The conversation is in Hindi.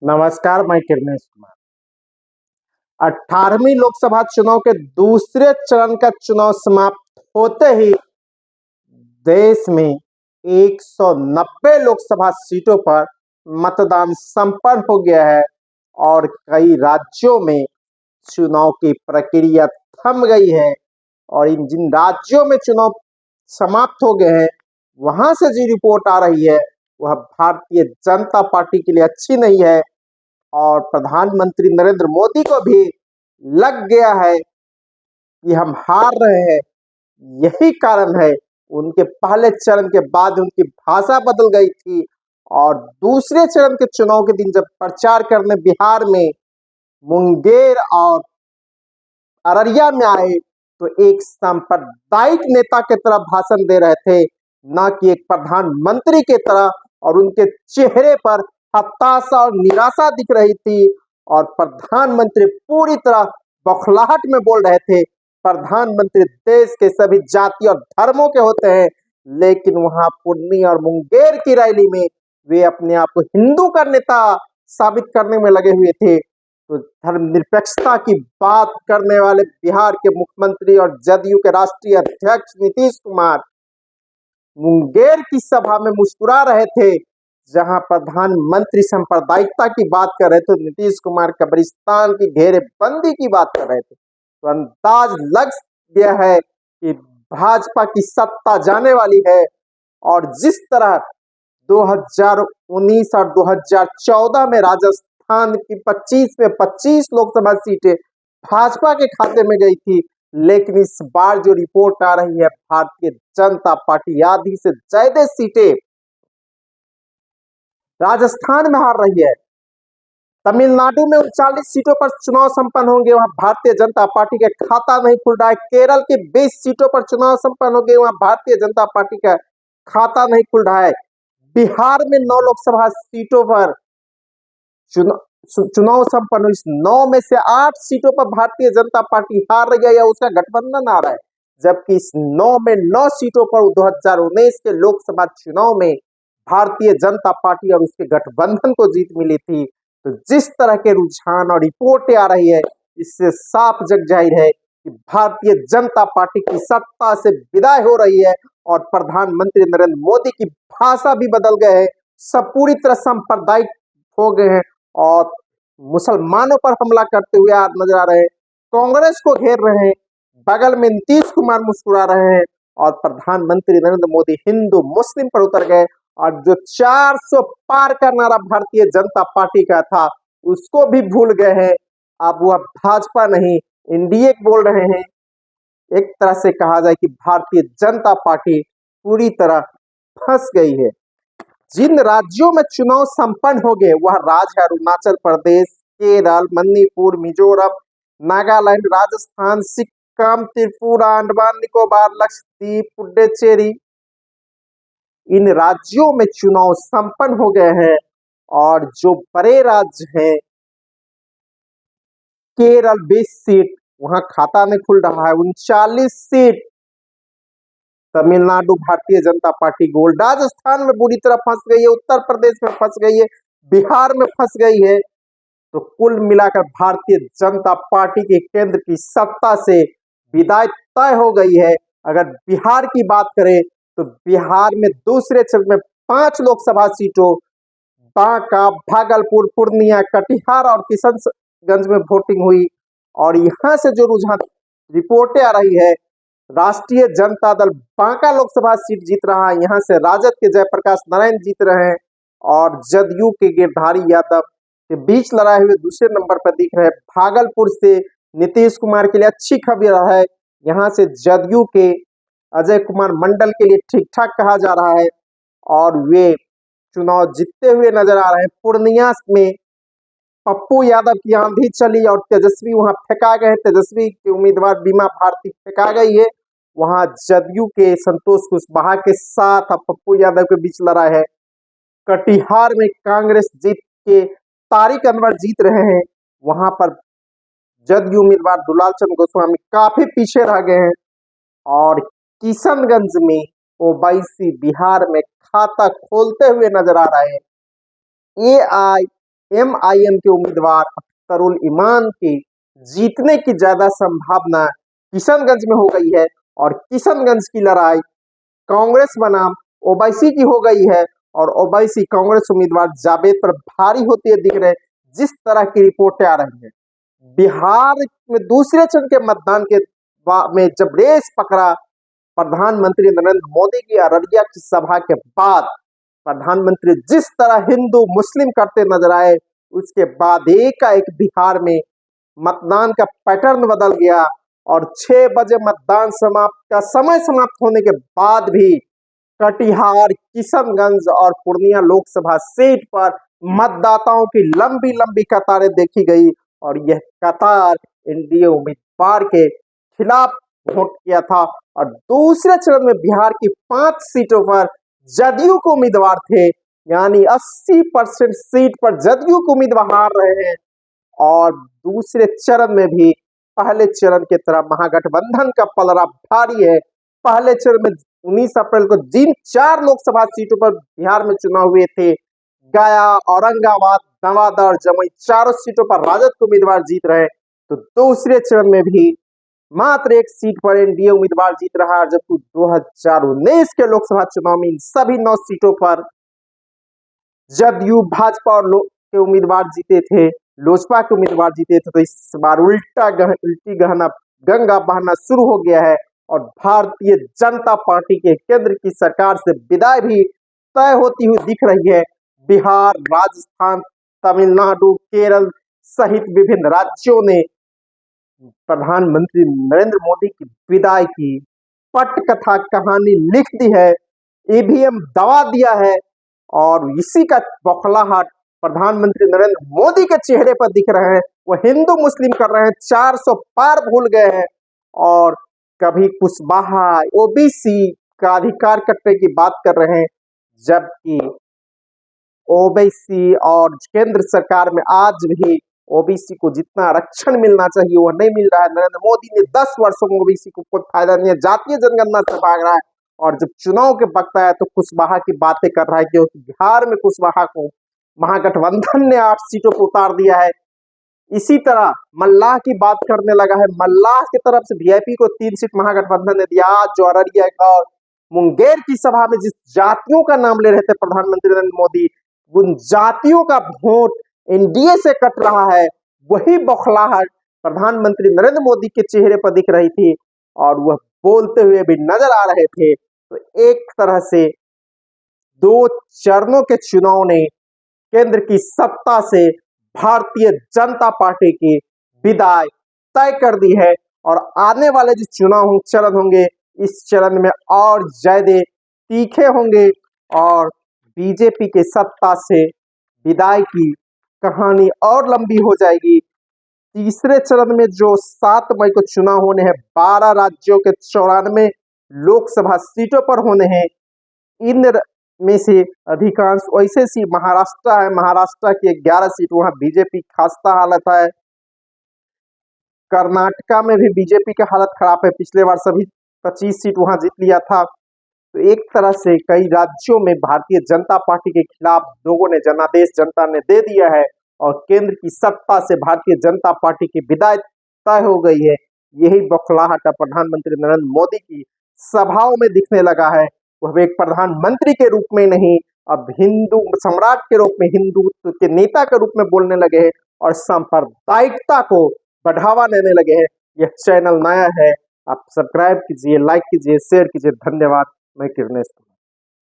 नमस्कार, मैं किरनेश कुमार। 18वीं लोकसभा चुनाव के दूसरे चरण का चुनाव समाप्त होते ही देश में 190 लोकसभा सीटों पर मतदान संपन्न हो गया है और कई राज्यों में चुनाव की प्रक्रिया थम गई है। और इन जिन राज्यों में चुनाव समाप्त हो गए हैं, वहां से जो रिपोर्ट आ रही है वह भारतीय जनता पार्टी के लिए अच्छी नहीं है और प्रधानमंत्री नरेंद्र मोदी को भी लग गया है कि हम हार रहे हैं। यही कारण है उनके पहले चरण के बाद उनकी भाषा बदल गई थी और दूसरे चरण के चुनाव के दिन जब प्रचार करने बिहार में मुंगेर और अररिया में आए तो एक सांप्रदायिक नेता की तरह भाषण दे रहे थे, न कि एक प्रधानमंत्री की तरह। और उनके चेहरे पर हताशा और निराशा दिख रही थी और प्रधानमंत्री पूरी तरह बौखलाहट में बोल रहे थे। प्रधानमंत्री देश के सभी जाति और धर्मों के होते हैं, लेकिन वहां पुन्नी और मुंगेर की रैली में वे अपने आप को हिंदू का नेता साबित करने में लगे हुए थे। तो धर्मनिरपेक्षता की बात करने वाले बिहार के मुख्यमंत्री और जदयू के राष्ट्रीय अध्यक्ष नीतीश कुमार मुंगेर की सभा में मुस्कुरा रहे थे, जहां प्रधानमंत्री सांप्रदायिकता की बात कर रहे थे, नीतीश कुमार कब्रिस्तान की घेरेबंदी की बात कर रहे थे। तो अंदाज लग गया है कि भाजपा की सत्ता जाने वाली है। और जिस तरह 2019 और 2014 में राजस्थान की 25 में 25 लोकसभा सीटें भाजपा के खाते में गई थी, लेकिन इस बार जो रिपोर्ट आ रही है, भारतीय जनता पार्टी आधी से ज्यादा सीटें राजस्थान में हार रही है। तमिलनाडु में 39 सीटों पर चुनाव संपन्न होंगे, वहां भारतीय जनता पार्टी का खाता नहीं खुल रहा है। केरल की 20 सीटों पर चुनाव संपन्न होंगे, वहां भारतीय जनता पार्टी का खाता नहीं खुल रहा है। बिहार में 9 लोकसभा सीटों पर चुनाव संपन्न हुई, 9 में से 8 सीटों पर भारतीय जनता पार्टी हार रही है या उसका गठबंधन आ रहा है। जबकि इस 9 में 9 सीटों पर 2019 के लोकसभा चुनाव में भारतीय जनता पार्टी और उसके गठबंधन को जीत मिली थी। तो जिस तरह के रुझान और रिपोर्टें आ रही है, इससे साफ जग जाहिर है कि भारतीय जनता पार्टी की सत्ता से विदाई हो रही है और प्रधानमंत्री नरेंद्र मोदी की भाषा भी बदल गए हैं, सब पूरी तरह सांप्रदायिक हो गए हैं और मुसलमानों पर हमला करते हुए नजर आ रहे हैं, कांग्रेस को घेर रहे हैं। बगल में नीतीश कुमार मुस्कुरा रहे हैं और प्रधानमंत्री नरेंद्र मोदी हिंदू मुस्लिम पर उतर गए और जो 400 पार का नारा भारतीय जनता पार्टी का था उसको भी भूल गए हैं। अब वह भाजपा नहीं, एनडीए बोल रहे हैं। एक तरह से कहा जाए कि भारतीय जनता पार्टी पूरी तरह फंस गई है। जिन राज्यों में चुनाव संपन्न हो गए वह राज्य है अरुणाचल प्रदेश, केरल, मणिपुर, मिजोरम, नागालैंड, राजस्थान, सिक्किम, त्रिपुरा, अंडमान निकोबार, लक्षद्वीप, पुडुचेरी। इन राज्यों में चुनाव संपन्न हो गए हैं और जो बड़े राज्य हैं, केरल 20 सीट, वहां खाता नहीं खुल रहा है। 39 seat Tamil Nadu Bharatiya Janata party gold, Rajasthan में बुरी तरह फंस गई है, उत्तर प्रदेश में फंस गई है, बिहार में फंस गई है। तो कुल मिलाकर भारतीय जनता पार्टी के केंद्र की सत्ता से विदाई तय हो गई है। अगर बिहार की बात करें तो बिहार में दूसरे चरण में 5 लोकसभा सीटों बांका, भागलपुर, पूर्णिया, कटिहार और किशनगंज में वोटिंग हुई। और यहां से जो रुझान रिपोर्टें आ रही है, राष्ट्रीय जनता दल बांका लोकसभा सीट जीत रहा है, यहां से राजद के जयप्रकाश नारायण जीत रहे हैं और जदयू के गिरधारी यादव के बीच लड़ाई हुए दूसरे नंबर पर दिख रहे हैं। भागलपुर से नीतीश कुमार के लिए अच्छी खबर है, यहाँ से जदयू के अजय कुमार मंडल के लिए ठीक ठाक कहा जा रहा है और वे चुनाव जीतते हुए नजर आ रहे हैं। पूर्णिया में पप्पू यादव की आंधी चली और तेजस्वी वहां फेंका गए, तेजस्वी के उम्मीदवार बीमा भारती फेंका गई है। वहां जदयू के संतोष कुशवाहा के साथ अब पप्पू यादव के बीच लड़ाई है। कटिहार में कांग्रेस जीत के तारिक अनवर जीत रहे हैं, वहां पर जदयू उम्मीदवार दुलाल चंद्र गोस्वामी काफी पीछे रह गए हैं। और किशनगंज में ओवैसी बिहार में खाता खोलते हुए नजर आ रहे हैं। एमआईएम के उम्मीदवार अख्तरुल ईमान की जीतने की ज्यादा संभावना किशनगंज में हो गई है और किशनगंज की लड़ाई कांग्रेस बनाम ओवैसी की हो गई है और ओवैसी कांग्रेस उम्मीदवार जावेद पर भारी होते दिख रहे हैं, जिस तरह की रिपोर्टें आ रही हैं। बिहार में दूसरे चरण के मतदान के में जब रेस पकड़ा प्रधानमंत्री नरेंद्र मोदी की अररिया की सभा के बाद, प्रधानमंत्री जिस तरह हिंदू मुस्लिम करते नजर आए, उसके बाद एकाएक बिहार में मतदान का पैटर्न बदल गया और 6 बजे मतदान का समय समाप्त होने के बाद भी कटिहार, किशनगंज और पूर्णिया लोकसभा सीट पर मतदाताओं की लंबी लंबी कतारें देखी गई और यह कतार एनडीए उम्मीदवार के खिलाफ वोट किया था। और दूसरे चरण में बिहार की 5 सीटों पर जदयू के उम्मीदवार थे, यानी 80% सीट पर जदयू के उम्मीदवार हार रहे हैं। और दूसरे चरण में भी पहले चरण की तरह महागठबंधन का पलड़ा भारी है। पहले चरण में 19 अप्रैल को जिन 4 लोकसभा सीटों पर बिहार में चुनाव हुए थे, गया, औरंगाबाद, नवादा और जमुई, चारों सीटों पर राजद के उम्मीदवार जीत रहे हैं। तो दूसरे चरण में भी मात्र 1 सीट पर एनडीए उम्मीदवार जीत रहा है, जबकि 2019 के लोकसभा चुनाव में इन सभी 9 सीटों पर जदयू, भाजपा और के उम्मीदवार जीते थे, लोजपा के उम्मीदवार जीते थे। तो इस बार उल्टी गंगा बहना शुरू हो गया है और भारतीय जनता पार्टी के केंद्र की सरकार से विदाई भी तय होती हुई दिख रही है। बिहार, राजस्थान, तमिलनाडु, केरल सहित विभिन्न राज्यों ने प्रधानमंत्री नरेंद्र मोदी की विदाई की पटकथा कहानी लिख दी है, ईवीएम दबा दिया है और इसी का बौखलाहट प्रधानमंत्री नरेंद्र मोदी के चेहरे पर दिख रहे हैं। वो हिंदू मुस्लिम कर रहे हैं, 400 पार भूल गए हैं और कभी कुशवाहा, ओबीसी का अधिकार कटने की बात कर रहे हैं, जबकि ओबीसी और केंद्र सरकार में आज भी ओबीसी को जितना आरक्षण मिलना चाहिए वो नहीं मिल रहा है। नरेंद्र मोदी ने 10 वर्षों में ओबीसी को कोई फायदा नहीं है, जातीय जनगणना से भाग रहा है और जब चुनाव के वक्त आया तो कुशवाहा की बातें कर रहा है, क्योंकि बिहार में कुशवाहा को महागठबंधन ने 8 सीटों को उतार दिया है। इसी तरह मल्लाह की बात करने लगा है, मल्लाह की तरफ से वीआईपी को 3 सीट महागठबंधन ने दिया। आज जो अररिया और मुंगेर की सभा में जिस जातियों का नाम ले रहे थे प्रधानमंत्री नरेंद्र मोदी, उन जातियों का वोट एनडीए से कट रहा है। वही बौखलाहट प्रधानमंत्री नरेंद्र मोदी के चेहरे पर दिख रही थी और वह बोलते हुए भी नजर आ रहे थे। तो एक तरह से 2 चरणों के चुनाव ने केंद्र की सत्ता से भारतीय जनता पार्टी की विदाई तय कर दी है और आने वाले जो चुनाव चरण होंगे, इस चरण में और ज्यादा तीखे होंगे और बीजेपी के सत्ता से विदाई की कहानी और लंबी हो जाएगी। तीसरे चरण में जो 7 मई को चुनाव होने हैं, 12 राज्यों के 94 लोकसभा सीटों पर होने हैं। इन में से अधिकांश वैसे सी महाराष्ट्र है, महाराष्ट्र की 11 सीट वहां बीजेपी खास्ता हालत है। कर्नाटका में भी बीजेपी की हालत खराब है, पिछले बार सभी 25 सीट वहां जीत लिया था। तो एक तरह से कई राज्यों में भारतीय जनता पार्टी के खिलाफ लोगों ने जनादेश जनता ने दे दिया है और केंद्र की सत्ता से भारतीय जनता पार्टी की विदाई तय हो गई है। यही बौखलाहट प्रधानमंत्री नरेंद्र मोदी की सभाओं में दिखने लगा है। वह एक प्रधानमंत्री के रूप में नहीं, अब हिंदू सम्राट के रूप में, हिंदुत्व के नेता के रूप में बोलने लगे हैं और सांप्रदायिकता को बढ़ावा देने लगे हैं। यह चैनल नया है, आप सब्सक्राइब कीजिए, लाइक कीजिए, शेयर कीजिए। धन्यवाद। मैं किरणेश।